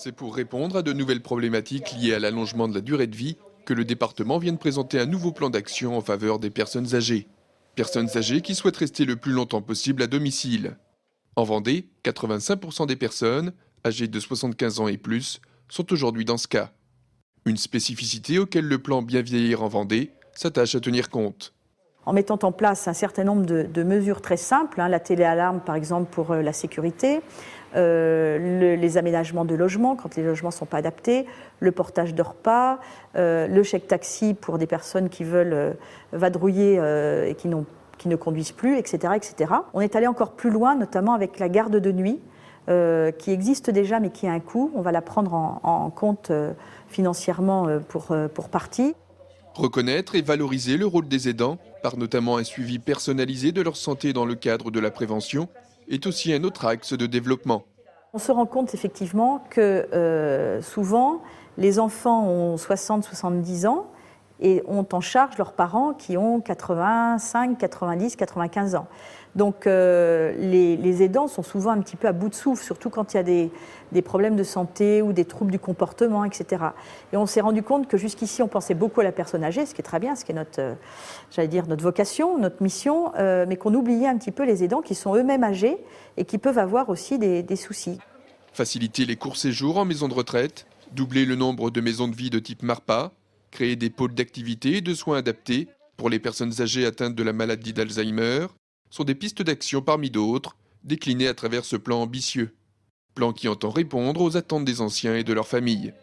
C'est pour répondre à de nouvelles problématiques liées à l'allongement de la durée de vie que le département vient de présenter un nouveau plan d'action en faveur des personnes âgées. Personnes âgées qui souhaitent rester le plus longtemps possible à domicile. En Vendée, 85% des personnes, âgées de 75 ans et plus, sont aujourd'hui dans ce cas. Une spécificité auquel le plan Bien vieillir en Vendée s'attache à tenir compte. En mettant en place un certain nombre de mesures très simples, la téléalarme par exemple pour la sécurité, les aménagements de logements quand les logements ne sont pas adaptés, le portage de repas, le chèque taxi pour des personnes qui veulent vadrouiller et qui ne conduisent plus, etc., etc. On est allé encore plus loin, notamment avec la garde de nuit, qui existe déjà mais qui a un coût. On va la prendre en compte financièrement pour partie. Reconnaître et valoriser le rôle des aidants, par notamment un suivi personnalisé de leur santé dans le cadre de la prévention, est aussi un autre axe de développement. On se rend compte effectivement que souvent, les enfants ont 60-70 ans et ont en charge leurs parents qui ont 85, 90, 95 ans. Donc les aidants sont souvent un petit peu à bout de souffle, surtout quand il y a des problèmes de santé ou des troubles du comportement, etc. Et on s'est rendu compte que jusqu'ici, on pensait beaucoup à la personne âgée, ce qui est très bien, ce qui est notre vocation, notre mission, mais qu'on oubliait un petit peu les aidants qui sont eux-mêmes âgés et qui peuvent avoir aussi des soucis. Faciliter les courts séjours en maison de retraite, doubler le nombre de maisons de vie de type MARPA, créer des pôles d'activité et de soins adaptés pour les personnes âgées atteintes de la maladie d'Alzheimer, sont des pistes d'action parmi d'autres, déclinées à travers ce plan ambitieux. Plan qui entend répondre aux attentes des anciens et de leurs familles.